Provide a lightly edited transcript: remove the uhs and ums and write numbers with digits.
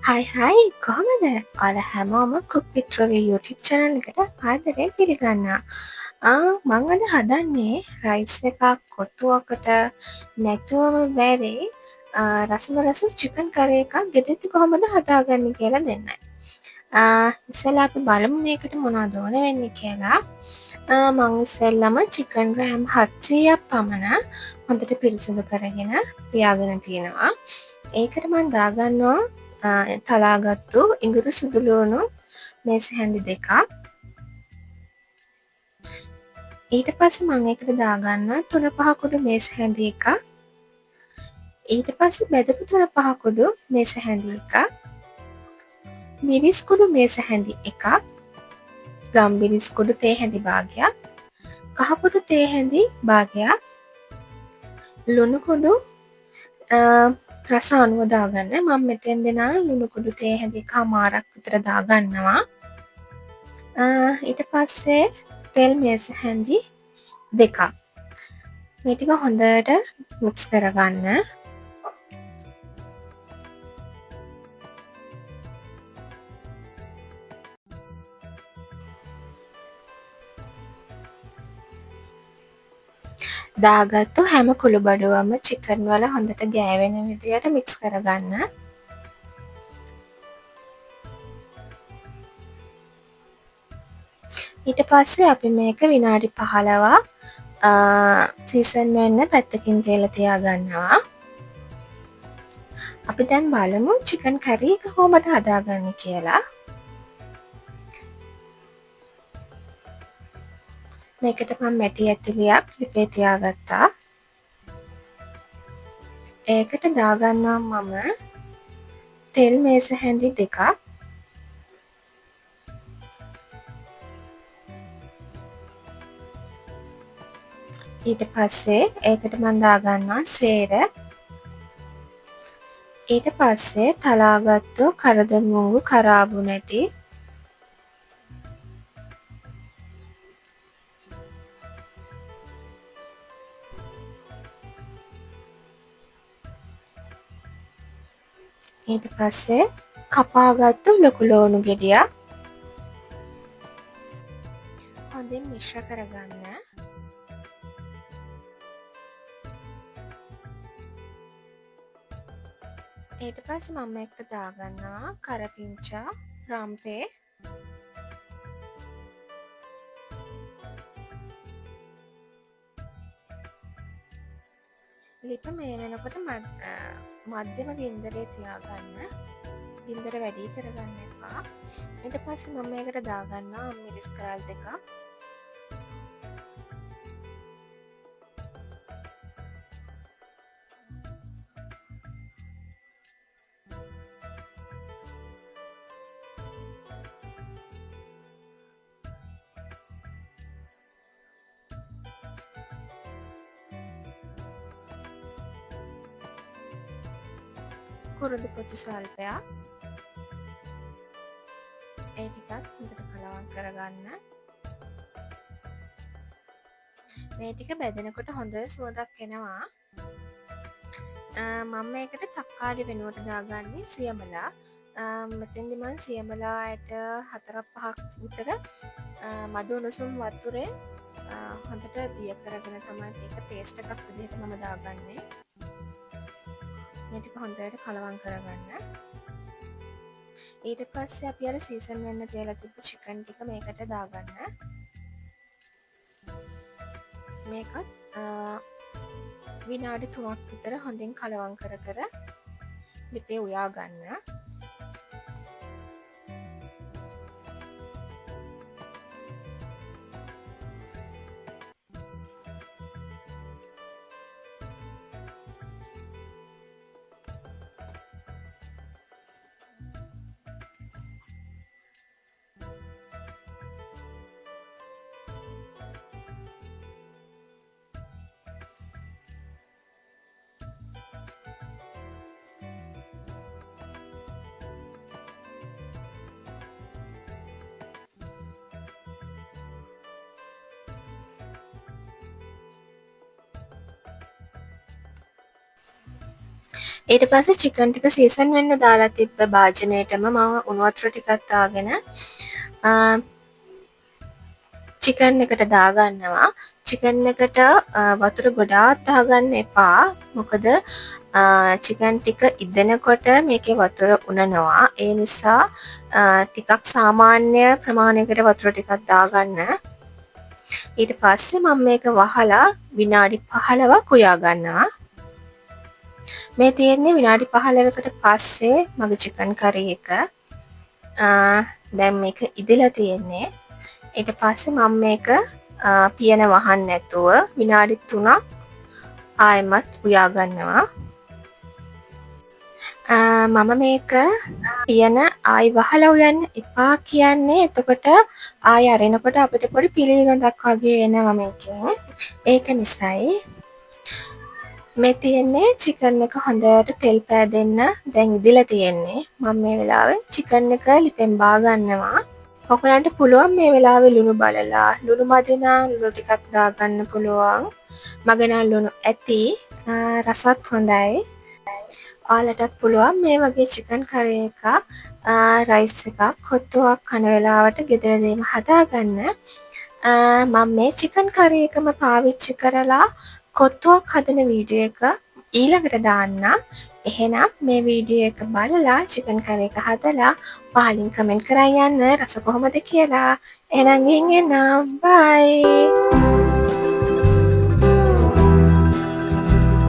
හයි කොහමද? ඔයාලා හැමෝම කුක් විත් රවි YouTube channel එකට ආදරයෙන් පිළිගන්නවා. මං අද හදන්නේ රයිස් එකක් කොට්ටුවකට නැතුවම බැරි රසම චිකන් කරි එකක් ගෙදරදි කොහොමද හදාගන්නේ කියලා දෙන්නයි. ඉස්සෙල්ලා අපි බලමු මේකට මොනවද ඕන වෙන්නේ කියලා. මං ඉස්සෙල්ලම චිකන් ග්‍රෑම් 700ක් පමණ හොඳට පිරිසිදු කරගෙන තියාගෙන තියෙනවා. ඒකට මං දාගන්නවා තලාගත්තු ඉඟුරු සුදුලුවනු මේස හැඳි දෙකක්. ඊට පස්සේ මම ඒකට දාගන්න 3-5 කුඩු මේස හැඳි එකක්. ඊට පස්සේ බෙදපු 3-5 කුඩු මේස හැඳි එකක්. මිරිස් කුඩු මේස හැඳි එකක්. ගම්මිරිස් කුඩු තේ හැඳි භාගයක්. කහ කුඩු තේ හැඳි භාගයක්. ලුණු කුඩු රස අනුව දාගන්න. මම මෙතෙන්දී නම් ලුණු කුඩු තේ හැඳි කමාරක් විතර දාගන්නවා. ඊට පස්සේ තෙල් මේස හැඳි දෙකක්. මේ ටික හොඳට මික්ස් කරගන්න. දාගත්තු හැම කුළුබඩුවම චිකන් වල හොඳට ගෑවෙන විදියට මික්ස් කරගන්න. ඊට පස්සේ අපි මේක විනාඩි 15ක් සීසන් වෙන්න පැත්තකින් තියලා තියාගන්නවා. අපි දැන් බලමු චිකන් කරි එක කොහොමද හදාගන්නේ කියලා. මේකට මම මැටි ඇතිලියක් ලිපේ තියාගත්තා. ඒකට දාගන්නවා මම තෙල් මේස හැඳි දෙකක්. ඊට පස්සේ ඒකට මම දාගන්නවා සේර. ඊට පස්සේ තලාගත්තු කරදමුංගු කරාබු නැටි. ඊට පස්සේ කපාගත්තු ලොකු ලෝණු ගෙඩියක් හොඳින් මිශ්‍ර කරගන්න. ඊට පස්සේ මම එකට දාගන්නවා කරපිංචා රම්පේ. ලිප මේ වෙනකොට මධ්‍යම ගින්දරේ තියාගන්න. ගින්දර වැඩි කරගන්න එපා. ඊට පස්සේ මම මේකට දාගන්නවා මිරිස් කරල් දෙකක්. කුරුඳු පොතු සල්පයක්. ඒ ටිකත් හොඳට කලවම් කරගන්න. මේ ටික බෙදෙනකොට හොඳ සුවඳක් එනවා. මම මේකට තක්කාලි වෙනුවට දාගන්නේ සියඹලා. මෙතෙන්දි මම සියඹලාට 4-5ක් විතර මඩ උණුසුම් වතුරේ හොඳට දිය කරගෙන තමයි මේක පේස්ට් එකක් විදිහට මම දාගන්නේ. මේ ටික හොඳට කලවම් කරගන්න. ඊට පස්සේ අපි අර සීසන් වෙන්න තියලා තිබ්බ චිකන් ටික මේකට දාගන්න. මේකත් විනාඩි 3ක් විතර හොඳින් කලවම් කර ලිපේ උයා ගන්න. ඊට පස්සේ චිකන් ටික සීසන් වෙන්න දාලා තිබ්බ භාජනයටම මම උණු වතුර ටිකක් දාගෙන චිකන් එකට දාගන්නවා. චිකන් එකට වතුර ගොඩාක් දාගන්න එපා. මොකද චිකන් ටික ඉදෙනකොට මේකේ වතුර උනනවා. ඒ නිසා ටිකක් සාමාන්‍ය ප්‍රමාණයකට වතුර ටිකක් දාගන්න. ඊට පස්සේ මම මේක වහලා විනාඩි 15ක් උයා ගන්නවා. මේ තියෙන්නේ විනාඩි 15කට පස්සේ මගේ චිකන් කරි එක. දැන් මේක ඉදලා තියෙන්නේ. ඊට පස්සේ මම මේක පියන වහන්න නැතුව විනාඩි 3ක් ආයෙමත් උයා ගන්නවා. මම මේක පියන ආයි වහලා උයන්න එපා කියන්නේ එතකොට ආයි අරිනකොට අපිට පොඩි පිලි ගඳක් වගේ එනවා මේකෙන්. ඒක නිසායි මේ තියෙන්නේ චිකන් එක හොඳට තෙල් පෑදෙන්න දැන් ඉදලා තියෙන්නේ. මම මේ වෙලාවේ චිකන් එක ලිපෙන් බා ගන්නවා. ඔයගලන්ට පුළුවන් මේ වෙලාවේ ලුණු බලලා ලුණු මදි නම් ලුණු ටිකක් දාගන්න පුළුවන්. මගේ නම් ලුණු ඇති රසත් හොඳයි. ඔයාලටත් පුළුවන් මේ වගේ චිකන් කරි එකක් රයිස් එකක් කොත්තුවක් කන වෙලාවට ගෙදරදීම හදාගන්න. මම මේ චිකන් කරි එකම පාවිච්චි කරලා කොත්තුවක් හදන වීඩියෝ එක ඊළඟට දාන්න. එහෙනම් මේ වීඩියෝ එක බලලා චිකන් කරි එක හදලා පහලින් කමෙන්ට් කරන් යන්න රස කොහොමද කියලා. එහෙනම් ගිහින් එන්න. බයි.